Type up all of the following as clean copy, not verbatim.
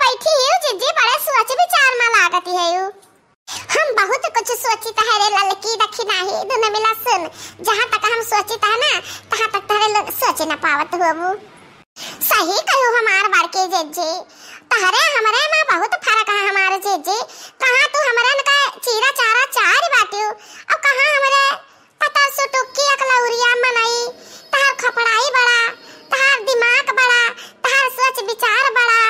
बैठी हूँ जीजी, बड़े सोच विचार में लागती है यू। हम बहुत कुछ सोचित है रे ललकी दखी नाही दुन मिला सुन। जहाँ तक हम सोचित है ना तहाँ तक तारे लोग सोच न पावत हो। सही कहो हमार बड़के जीजी, तहरे हमरे में बहुत फर्क है हमारे जीजी। कहाँ तू हमरे का चीरा चारा चार बाटियो और कहाँ हमरे पता सुटुकी अकलौरिया मनई। तहर खपड़ाई बड़ा, तहर दिमाग बड़ा, तहर सोच विचार बड़ा।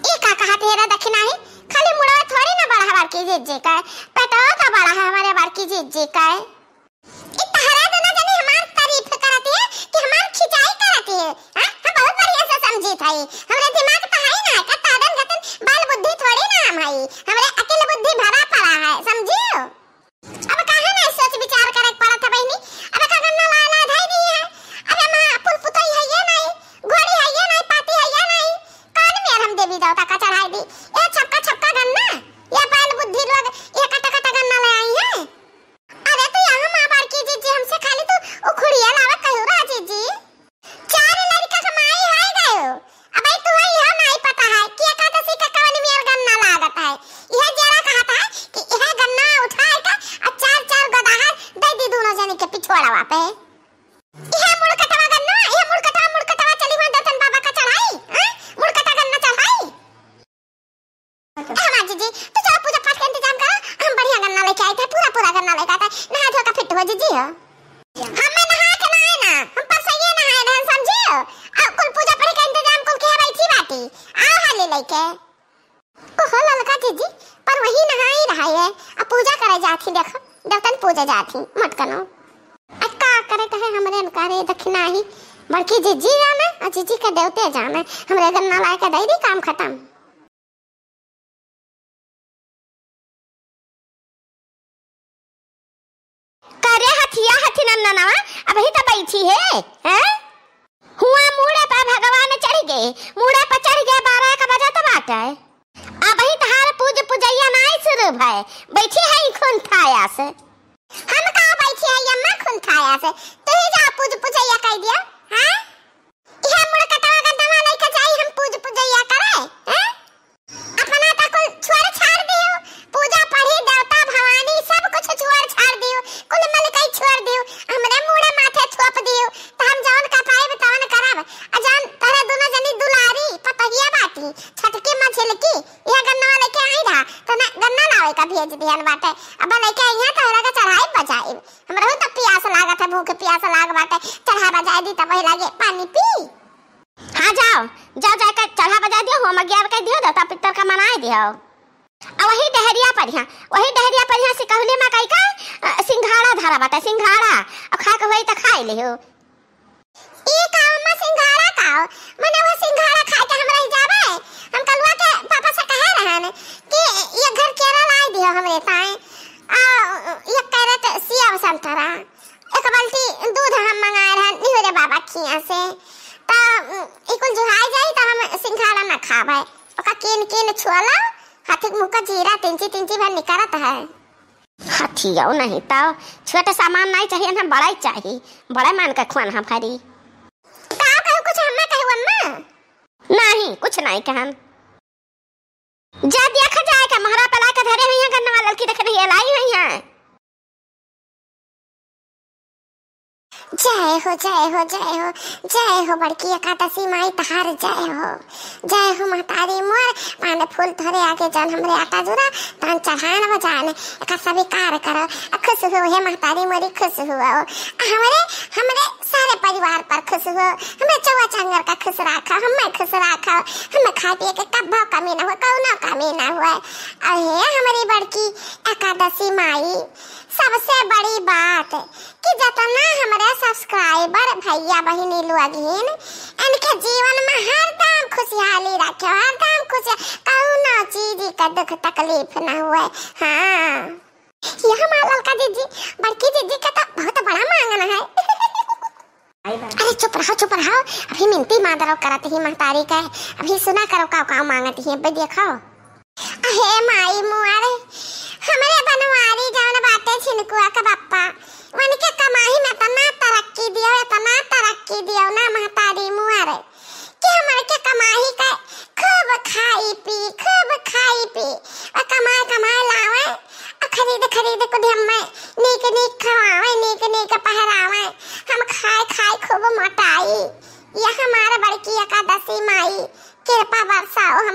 ई का कहा तेरा दखना है, खाली मुड़ा थोड़ी ना बड़ा हमार की जीजी का, पेटो का बड़ा है हमारे बार की जीजी का। ई तहरा दोनों जने हमार तारीफ करती है कि हमार खिंचाई करती है। हां हम बहुत बढ़िया से समझी थाई। हमरे दिमाग तो है ना, का तादन गतन बाल बुद्धि थोड़ी ना हम हई, हमरे अकेले बुद्धि भरा पड़ा है, समझियो। अब कहां ना सोच विचार करे पड़ा था बहनी। अब का गन्ना लाला धाई दी है। अरे मां पुल पुतई है ये नहीं, घोड़ी है ये नहीं, पाती है ये नहीं, कान में हम देवी देवता का चढ़ाई दी। ये छक्का छक्का गन्ना, ये बाल बुद्धि लोग ये कटा कटा गन्ना ले आई है। अरे तो यहां मां बार की जीजी हमसे खाली तो उखड़िया लावा कहू रा जीजी। चार लड़का कमाई है गयो। अब तू है यह नहीं पता है कि एकादशी का कवन में गन्ना लागत है। यह जरा कहता है कि यह गन्ना उठाए का और चार चार गदाहर दे दी दोनों जने के पिछवाड़ा पे। यह मुड़कटवा गन्ना, यह मुड़कटवा चली वहां दतन बाबा का चढ़ाई। हां मुड़कटा गन्ना चढ़ाई। हां जीजी तो चलो पूजा पाठ का इंतजाम करो, हम बढ़िया गन्ना लेके आए थे, पूरा गन्ना लेके आए थे। नहा धो के फिट हो जीजी हो। हमें नहा के ना है ना, हम पर सही नहाए रहन समझियो। अब कुल पूजा पाठ का इंतजाम कुल के बैठी बाटी आओ हाले लेके। ओहो ललका जीजी पर वही नहा ही रहा है। अब पूजा करे जाती, देखो दतन पूजा जाती मत कनो। का करे कहे हमरे नकारे दक्षिणा ही बड़की जीजी जाने और जीजी के देवते जाने। हमरे गन्ना लाए के दे दी, काम खत्म। करे हथिया हथी नन्ना अब ही तो बैठी है। हैं हुआ मुड़े पे भगवान चढ़ गए, मुड़े पे चढ़ गए 12 का बजा तो बात है। अब ही तहार पूजैया नहीं शुरू भाई, बैठी है खून खाया से। हम कहां बैठी है अम्मा खून खाया से, तू ही जा पूजैया कह दिया। हां यह मुड़कटवा गन्ना लेके जाई हम पूजैया करे। हैं अपना ता कुल छोड़ छाड़ दियो, पूजा पढ़ी देवता भवानी सब कुछ छोड़ छाड़ दियो, कुल मलकई छोड़ दियो, हमरे मुड़े माथे थोप दियो। त हम जौन का पाए तवन करब। अजान तारे दोनों जनी दुलारी पतहिया बाटी छटकी मछलकी यह गन्ना लेके आई रहा त ना गन्ना लावे का भेज दिहन बाटे। अब लेके आई तहरा का चढ़ाई बजाई। हमरा तो प्यास लागत है, भूख प्यास लाग बाटे, चढ़ा बजाई दी तब लागे पानी पी। हां जाओ जाके चढ़ा बजा दियो, होम ज्ञान कह दियो, देवता पितर का मनाए दियो। अब वही डहरिया पर से कहले में कई का सिंघाड़ा धारा बाटे, सिंघाड़ा अब खा के होई त खाई लियो। ई काम में सिंघाड़ा खाओ मने वो सिंघाड़ा खा के हमरा ही जावे। हम कलवा के पापा से कहे रहन कि ये घर केरा लाई दियो हमरे ताए। ये कैरेट सिया संतरा एक बाल्टी दूध हम मंगाए रहन निहरे बाबा खिया से। त इकुल जुहाई जाई त हम सिंघाड़ा ना खाबे। ओका किन छुआला हाथी मुंह का जीरा तिंची भर निकारत है। हाथियो नहीं तो छोटे सामान नहीं चाहिए ना, बड़ा ही चाहिए, बड़ा मान के खुआन हम भारी। का कहू कुछ हम्मा कहू अम्मा? नहीं कुछ नहीं कहन। जा दिया खा जाए का महरा पला के धरे हुई है गन्ना वाला लड़की देख रही है लाई हुई है। जय हो बड़की एकादशी माई तहार जय हो महतारी मोर। पाने फूल धरे आगे जन हमरे आटा जुरा तन चढ़ान बजाने का स्वीकार करो। खुश हो हे महतारी मोरी, खुश हो हमरे सारे परिवार पर खुश हो। हमें चौवा चंगर का खुश रखो, हमें खुश रखो, हमें खाए पिए के कब्बो कमी ना हो, कौनो कमी ना हो। अहे हमारी बड़की एकादशी माई सबसे बड़ी बात कि जितना हमारे सब्सक्राइबर भैया बहिनी लोग हैं इनके जीवन में हरदम खुशहाली रखे, हरदम खुश, कौनो चीज का दुख तकलीफ ना हुए। हाँ यह हमारा लड़का जीजी बड़की जीजी का तो बहुत बड़ा मांगना है। अरे चुप रहो अभी मिनती मादरो करती ही महतारी का, अभी सुना करो का मांगती है बे देखो। अहे माई मुआरे हमारे बनवारी जान बाटे छिनकुआ का बापा मन के कमाई में तना तरक्की दियो ना महतारी मुआरे कि हमारे के कमाई का खूब खाई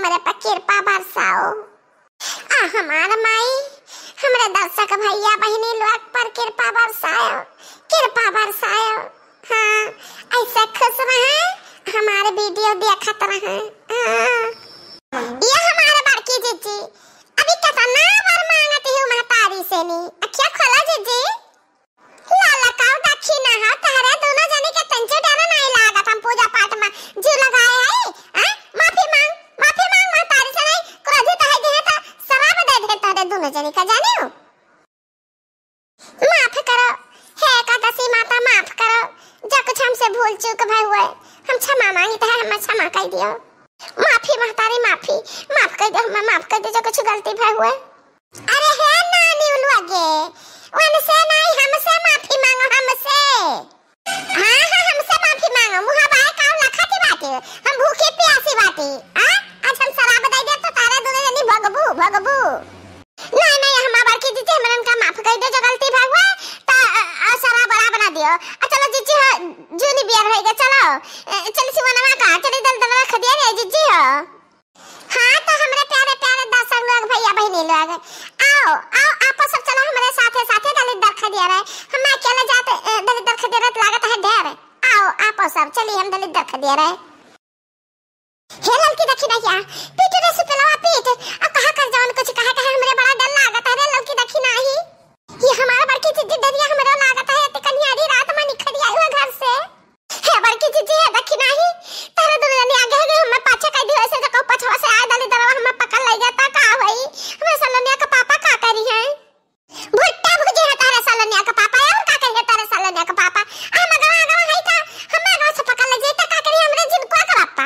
हमरे पर कृपा बरसाओ। हमार माई हमरे दर्शक भैया बहनी लोग पर कृपा बरसाओ, कृपा बरसाओ। हाँ, ऐसे खुश रहे, हमारे वीडियो देखत रहे। ये हमारे बड़की जीजी अभी कितना बार मांगती हूँ महतारी से नी। अच्छा खोला जीजी, लाला काऊ दक्षिणा है तारे दोनों जने के तंचे डरा नहीं लागत। हम पूजा पाठ में जीव लगाए है। माफी मांग महतारी से नहीं क्रोधित है जे तो शराब दे दे तारे दोनों जने का जाने हो। माफ करो हे एकादशी माता, माफ करो जो कुछ हमसे भूल चूक भय हुए हम क्षमा मांगते हैं, हमें क्षमा कर दियो। माफी महतारी, माफी माफ कर दो, हमें माफ कर दो जो कुछ गलती भय हुए। अरे हे नानी उलवागे उनसे नहीं हमसे माफी मांगो, हमसे। हाँ हमसे माफी मांगो। मुहा बाय काऊ लखती बाटे, हम भूखे प्यासी बाटे। आज हम शराब दे दे तो तारे दोनों जनी भगबू। नहीं हम बड़की जीजी हमरे उनका माफ कर दो जो गलती भय हुए तो शराब बड़ा बना दियो। चलो जीजी जूनी बियाह रहेगा, चल सिवनवा का चली दल रख दिया रे जीजी हो। हाँ तो हमरे प्यारे प्यारे दर्शक लोग भैया बहनी लोग आओ आप सब चलो हमारे साथे दलित दरखा दिया रहे। हम अकेले जाते दलित दरखा दे रहे लागत है ढेर। आओ आप सब चलिए हम दलित दरखा दिया रहे। हे लड़की देखी ना क्या पीठ रे सुतलवा पीठ अब कहां कर जाऊं कुछ कहा हमरे बड़ा डर लागत है रे लड़की देखी नाही। ये हमारा बड़की जीजी डरिया हमरे लागत है ते कन्यारी रात में निखरी आई हुआ घर से। हे बड़की जीजी है देखी नाही तारे दोनों जने आगे है हम पाछे कह दियो ऐसे जो पछवा से आ दलित दरवा हम पकड़ ले जाता का भाई। हमें सलोनिया का पापा का करी है भुट्टा भुजे है तारे सलोनिया का पापा और का कहे तारे सलोनिया का पापा। हम गवा है था हम गवा से पकड़ ले जेता का करी हमरे जिनको का पापा।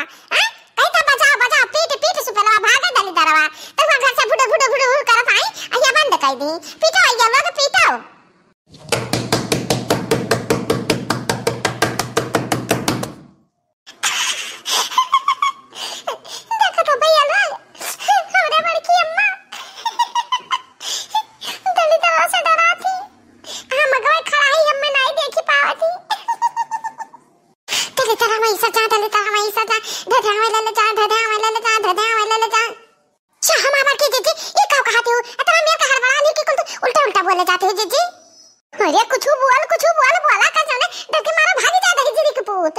बजाओ पीठ सुपला भागे दली दरवा तो घर से फुड़ करत आई अया बंद कर दी। पीटो अया लोग पीटो। देखो तो भैया लोग हमरे बड़की अम्मा दली दरवा से डरा थी। हम गए खड़ा ही हम नहीं देखी पावती। दली दरवा में सजा धधा में ले जा हमारा बड़की जीजी ये क्या कहती हो इतना मेरे का हड़बड़ा नहीं कि कुल उल्टा बोले जाते हो जीजी। अरे कुछ बोला का जाने डर के मारा भागी जाता है जीजी के पूत।